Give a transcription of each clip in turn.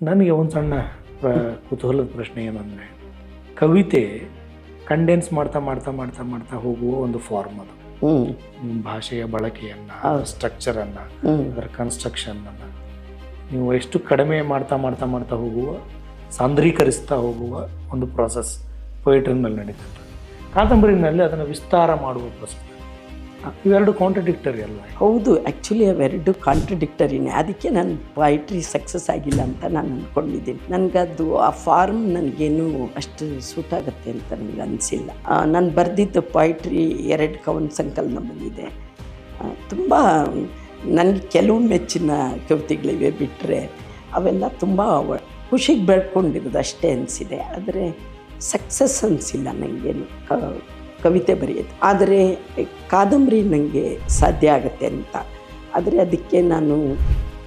ನನಗೆ ಒಂದು ಸಣ್ಣ ಕುತೂಹಲದ ಪ್ರಶ್ನೆ ಏನಂದರೆ, ಕವಿತೆ ಕಂಡೆನ್ಸ್ ಮಾಡ್ತಾ ಮಾಡ್ತಾ ಮಾಡ್ತಾ ಮಾಡ್ತಾ ಹೋಗುವ ಒಂದು ಫಾರ್ಮ್ ಅದು. ಭಾಷೆಯ ಬಳಕೆಯನ್ನು, ಸ್ಟ್ರಕ್ಚರನ್ನು, ಅದರ ಕನ್ಸ್ಟ್ರಕ್ಷನನ್ನು ನೀವು ಎಷ್ಟು ಕಡಿಮೆ ಮಾಡ್ತಾ ಮಾಡ್ತಾ ಮಾಡ್ತಾ ಹೋಗುವ, ಸಾಂದ್ರೀಕರಿಸ್ತಾ ಹೋಗುವ ಒಂದು ಪ್ರಾಸೆಸ್ ಪೊಯಿಟ್ರಿನಲ್ಲಿ ನಡೀತದೆ. ಕಾದಂಬರಿನಲ್ಲಿ ಅದನ್ನು ವಿಸ್ತಾರ ಮಾಡುವ ಪ್ರೊಸೆಸ್. ಇವೆರಡು ಕಾಂಟ್ರಡಿಕ್ಟರಿ ಅಲ್ಲ? ಹೌದು, ಆ್ಯಕ್ಚುಲಿ ಅವೆರಡು ಕಾಂಟ್ರಡಿಕ್ಟರಿನೇ. ಅದಕ್ಕೆ ನಾನು ಪೊಯಿಟ್ರಿ ಸಕ್ಸಸ್ ಆಗಿಲ್ಲ ಅಂತ ನಾನು ಅಂದ್ಕೊಂಡಿದ್ದೀನಿ. ನನಗದು ಆ ಫಾರ್ಮ್ ನನಗೇನು ಅಷ್ಟು ಸೂಟ್ ಆಗುತ್ತೆ ಅಂತ ನನಗೆ ಅನಿಸಿಲ್ಲ. ನಾನು ಬರೆದಿದ್ದು ಪೊಯಿಟ್ರಿ 2 ಕವನ ಸಂಕಲನ ಬಂದಿದೆ. ತುಂಬ ನನಗೆ ಕೆಲವು ಮೆಚ್ಚಿನ ಕವಿತೆಗಳಿವೆ, ಬಿಟ್ಟರೆ ಅವೆಲ್ಲ ತುಂಬ ಖುಷಿಗೆ ಬೆಳ್ಕೊಂಡಿರೋದು ಅಷ್ಟೇ ಅನಿಸಿದೆ. ಆದರೆ ಸಕ್ಸಸ್ ಅನಿಸಿಲ್ಲ ನನಗೇನು ಕವಿತೆ ಬರೆಯೋದು. ಆದರೆ ಕಾದಂಬರಿ ನನಗೆ ಸಾಧ್ಯ ಆಗುತ್ತೆ ಅಂತ. ಆದರೆ ಅದಕ್ಕೆ ನಾನು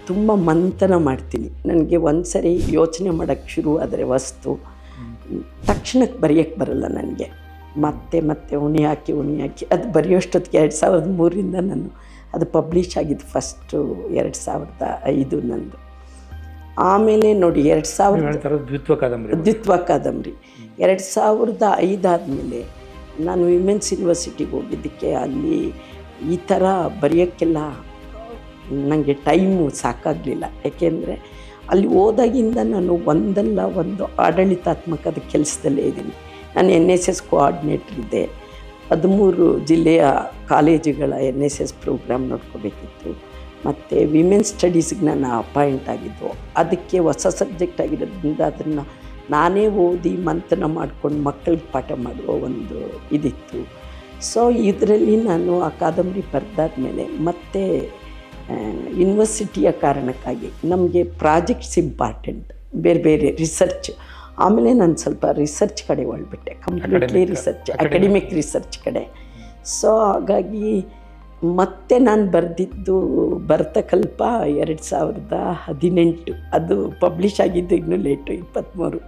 ತುಂಬ ಮಂಥನ ಮಾಡ್ತೀನಿ. ನನಗೆ ಒಂದು ಸರಿ ಯೋಚನೆ ಮಾಡೋಕ್ಕೆ ಶುರು ಆದರೆ ವಸ್ತು ತಕ್ಷಣಕ್ಕೆ ಬರೆಯೋಕ್ಕೆ ಬರಲ್ಲ ನನಗೆ. ಮತ್ತೆ ಮತ್ತೆ ಉಣಿ ಹಾಕಿ ಅದು ಬರೆಯೋಷ್ಟೊತ್ತಿಗೆ 2003ರಿಂದ ನಾನು ಅದು ಪಬ್ಲಿಷ್ ಆಗಿದ್ದು ಫಸ್ಟು 2005 ನಂದು. ಆಮೇಲೆ ನೋಡಿ 2000 ದ್ವಿತ್ವ ಕಾದಂಬರಿ 2005 ಆದಮೇಲೆ ನಾನು ವಿಮೆನ್ಸ್ ಯೂನಿವರ್ಸಿಟಿಗೆ ಹೋಗಿದ್ದಕ್ಕೆ ಅಲ್ಲಿ ಈ ಥರ ಬರೆಯೋಕ್ಕೆಲ್ಲ ನನಗೆ ಟೈಮು ಸಾಕಾಗಲಿಲ್ಲ. ಏಕೆಂದರೆ ಅಲ್ಲಿ ಹೋದಾಗಿಂದ ನಾನು ಒಂದಲ್ಲ ಒಂದು ಆಡಳಿತಾತ್ಮಕದ ಕೆಲಸದಲ್ಲೇ ಇದ್ದೀನಿ. ನಾನು NSS ಕೋಆರ್ಡಿನೇಟ್ರ್ ಇದ್ದೆ. 13 ಜಿಲ್ಲೆಯ ಕಾಲೇಜುಗಳ NSS ಪ್ರೋಗ್ರಾಮ್ ನೋಡ್ಕೋಬೇಕಿತ್ತು. ಮತ್ತು ವಿಮೆನ್ಸ್ ಸ್ಟಡೀಸ್ಗೆ ನಾನು ಅಪಾಯಿಂಟ್ ಆಗಿದ್ದು. ಅದಕ್ಕೆ ಹೊಸ ಸಬ್ಜೆಕ್ಟ್ ಆಗಿರೋದ್ರಿಂದ ಅದನ್ನು ನಾನೇ ಓದಿ ಮಂಥನ ಮಾಡ್ಕೊಂಡು ಮಕ್ಕಳಿಗೆ ಪಾಠ ಮಾಡುವ ಒಂದು ಇದಿತ್ತು. ಸೊ ಇದರಲ್ಲಿ ನಾನು ಆ ಕಾದಂಬರಿ ಬರೆದಾದ್ಮೇಲೆ ಮತ್ತೆ ಯೂನಿವರ್ಸಿಟಿಯ ಕಾರಣಕ್ಕಾಗಿ ನಮಗೆ ಪ್ರಾಜೆಕ್ಟ್ಸ್ ಇಂಪಾರ್ಟೆಂಟ್, ಬೇರೆ ಬೇರೆ ರಿಸರ್ಚ್. ಆಮೇಲೆ ನಾನು ಸ್ವಲ್ಪ ರಿಸರ್ಚ್ ಕಡೆ ಒಳ್ಬಿಟ್ಟೆ, ಕಂಪ್ಲೀಟ್ಲಿ ರಿಸರ್ಚ್, ಅಕಾಡೆಮಿಕ್ ರಿಸರ್ಚ್ ಕಡೆ. ಸೊ ಹಾಗಾಗಿ ಮತ್ತೆ ನಾನು ಬರೆದಿದ್ದು ಭರತಕಲ್ಪ 2018, ಅದು ಪಬ್ಲಿಷ್ ಆಗಿದ್ದು ಇನ್ನೂ ಲೇಟು, 23.